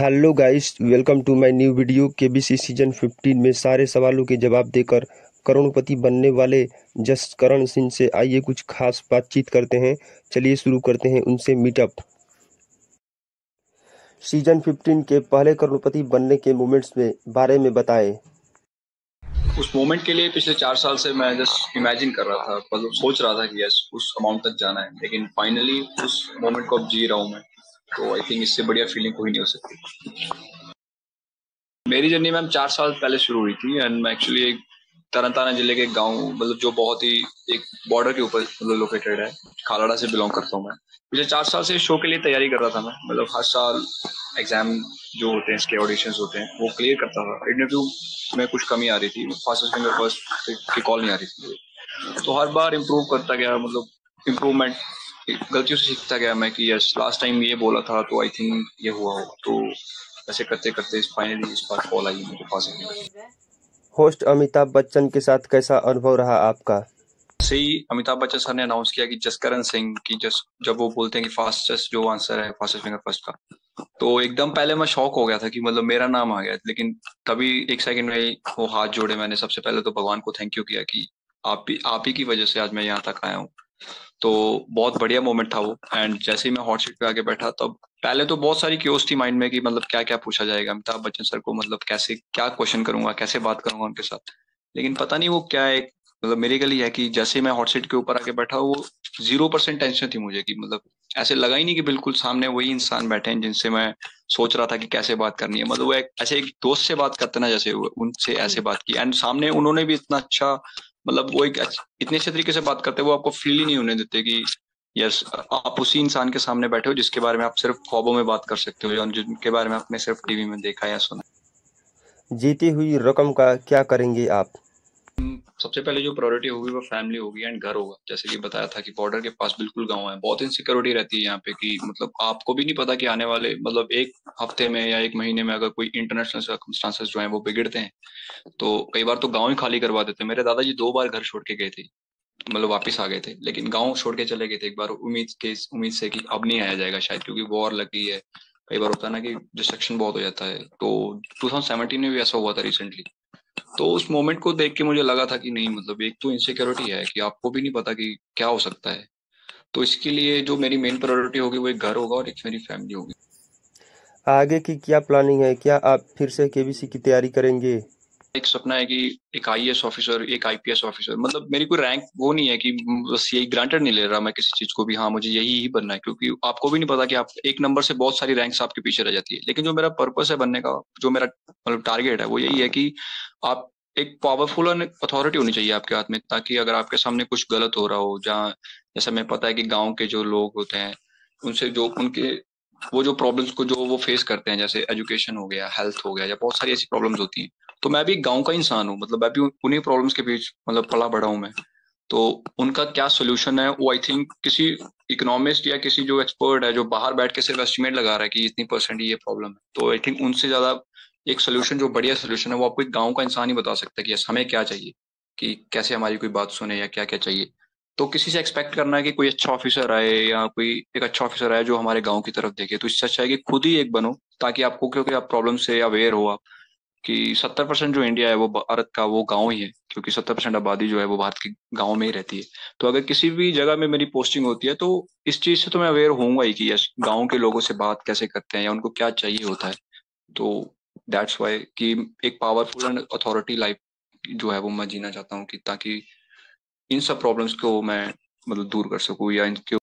Hello guys, welcome to my new video. KBC season 15 में सारे सवालों के जवाब देकर करोड़पति बनने वाले जसकरण सिंह से आइए कुछ खास बातचीत करते हैं। चलिए शुरू करते हैं उनसे मीटअप। सीजन 15 के पहले करोड़पति बनने के मोमेंट्स में बारे में बताएं। उस मोमेंट के लिए पिछले 4 साल से मैं जस्ट इमेजिन कर रहा था, मतलब सोच रहा था कि यस उस अमाउंट तक जाना है, लेकिन फाइनली उस मोमेंट को अब जी रहा हूँ मैं। तो आई थिंक इससे बढ़िया फीलिंग कोई नहीं हो सकती। मेरी जर्नी मैम 4 साल पहले शुरू हुई थी एंड मैं एक्चुअली एक तरन तारण जिले के गांव, मतलब जो बहुत ही एक बॉर्डर के ऊपर मतलब लोकेटेड है। खालड़ा से बिलोंग करता हूँ मैं। पिछले 4 साल से शो के लिए तैयारी कर रहा था मैं, मतलब हर साल एग्जाम जो होते हैं, इसके ऑडिशंस होते हैं, वो क्लियर करता था। इंटरव्यू में कुछ कमी आ रही थी, फास्ट फिंगर फर्स्ट की कॉल नहीं आ रही थी। तो हर बार इम्प्रूव करता गया, मतलब इम्प्रूवमेंट, गलतियों से सीखता गया मैं कि यस लास्ट टाइम ये बोला था तो आई थिंक ये हुआ हो। तो ऐसे करते करते फाइनली इस बार कॉल आई मुझे fast finger. Host Amitabh Bachchan के साथ कैसा अनुभव रहा आपका? से ही अमिताभ बच्चन सर ने अनाउंस किया कि जसकरण सिंह की जब वो बोलते हैं कि फास्टेस्ट जो आंसर है फास्टेस्ट फिंगर फर्स्ट का, तो एकदम पहले मैं शॉक हो गया था कि मतलब मेरा नाम आ गया। लेकिन तभी एक सेकंड में वो हाथ जोड़े, मैंने सबसे पहले तो भगवान को थैंक यू किया कि आप ही की वजह से आज मैं यहाँ तक आया हूँ। तो बहुत बढ़िया मोमेंट था वो। एंड जैसे ही मैं हॉट सीट पे आके बैठा, तब पहले तो बहुत सारी क्यूरियोसिटी माइंड में कि मतलब क्या क्या पूछा जाएगा अमिताभ बच्चन सर को, मतलब कैसे क्या क्वेश्चन करूंगा, कैसे बात करूंगा उनके साथ। लेकिन पता नहीं वो क्या है, मतलब मेरे गली है कि जैसे ही मैं हॉट सीट के ऊपर आके बैठा, वो 0% टेंशन थी मुझे कि मतलब ऐसे लगा ही नहीं कि बिल्कुल सामने वही इंसान बैठे हैं जिनसे मैं सोच रहा था कि कैसे बात करनी है। मतलब वो एक ऐसे एक दोस्त से बात करते ना, जैसे उनसे ऐसे बात की। एंड सामने उन्होंने भी इतना अच्छा, मतलब वो एक इतने अच्छे तरीके से बात करते हैं, वो आपको फील ही नहीं होने देते कि यस आप उसी इंसान के सामने बैठे हो जिसके बारे में आप सिर्फ ख्वाबों में बात कर सकते हो, या जिनके बारे में आपने सिर्फ टीवी में देखा या सुना। जीती हुई रकम का क्या करेंगे आप? सबसे पहले जो प्रायोरिटी होगी वो फैमिली होगी एंड घर होगा। जैसे कि बताया था कि बॉर्डर के पास बिल्कुल गांव है, बहुत इनसिक्योरिटी रहती है यहाँ पे कि मतलब आपको भी नहीं पता कि आने वाले मतलब एक हफ्ते में या एक महीने में अगर कोई इंटरनेशनल सर्कमस्टांसेस जो है वो बिगड़ते हैं, तो कई बार तो गांव ही खाली करवा देते हैं। मेरे दादाजी 2 बार घर छोड़ के गए थे, मतलब वापस आ गए थे, लेकिन गांव छोड़ के चले गए थे एक बार उम्मीद से कि अब नहीं आया जाएगा शायद, क्योंकि वॉर लगी है। कई बार होता है ना कि डिस्ट्रक्शन बहुत हो जाता है। तो 2017 में भी ऐसा हुआ था रिसेंटली। तो उस मोमेंट को देख के मुझे लगा था कि नहीं, मतलब एक तो इनसिक्योरिटी है कि आपको भी नहीं पता कि क्या हो सकता है। तो इसके लिए जो मेरी मेन प्रायोरिटी होगी वो एक घर होगा और एक मेरी फैमिली होगी। आगे की क्या प्लानिंग है? क्या आप फिर से केबीसी की तैयारी करेंगे? एक सपना है कि एक आईएएस ऑफिसर, एक आईपीएस ऑफिसर, मतलब मेरी कोई रैंक वो नहीं है कि बस यही ग्रांटेड नहीं ले रहा मैं किसी चीज को भी, हाँ मुझे यही ही बनना है, क्योंकि आपको भी नहीं पता कि आप एक नंबर से बहुत सारी रैंक्स आपके पीछे रह जाती है। लेकिन जो मेरा पर्पस है बनने का, जो मेरा मतलब टारगेट है, वो यही है कि आप एक पावरफुल अथॉरिटी होनी चाहिए आपके हाथ में, ताकि अगर आपके सामने कुछ गलत हो रहा हो, जहाँ जैसे हमें पता है कि गाँव के जो लोग होते हैं उनसे जो उनके वो जो प्रॉब्लम्स को जो वो फेस करते हैं, जैसे एजुकेशन हो गया, हेल्थ हो गया, या बहुत सारी ऐसी प्रॉब्लम्स होती हैं। तो मैं भी एक गांव का इंसान हूँ, मतलब मैं भी उन्हीं प्रॉब्लम्स के बीच मतलब पला बड़ा हूँ मैं। तो उनका क्या सोल्यूशन है वो आई थिंक किसी इकोनॉमिस्ट या किसी जो एक्सपर्ट है जो बाहर बैठ के सिर्फ एस्टिमेट लगा रहा है कि इतनी परसेंट ये प्रॉब्लम है, तो आई थिंक उनसे ज्यादा एक सोल्यूशन जो बढ़िया सोल्यूशन है वो आपको एक गाँव का इंसान ही बता सकता है कि यस हमें क्या चाहिए, कि कैसे हमारी कोई बात सुने या क्या क्या चाहिए। तो किसी से एक्सपेक्ट करना है कि कोई अच्छा ऑफिसर आए या कोई एक अच्छा ऑफिसर आए जो हमारे गांव की तरफ देखे, तो इससे अच्छा है कि खुद ही एक बनो, ताकि आपको, क्योंकि आप प्रॉब्लम से अवेयर हो आप, कि 70% जो इंडिया है वो भारत का वो गांव ही है, क्योंकि 70% आबादी जो है वो भारत के गांव में ही रहती है। तो अगर किसी भी जगह में मेरी पोस्टिंग होती है, तो इस चीज से तो मैं अवेयर होऊंगा ही कि यस गांव के लोगों से बात कैसे करते हैं या उनको क्या चाहिए होता है। तो दैट्स वाई कि एक पावरफुल एंड अथॉरिटी लाइफ जो है वो मैं जीना चाहता हूँ, कि ताकि इन सब प्रॉब्लम्स को मैं मतलब दूर कर सकूँ या इनके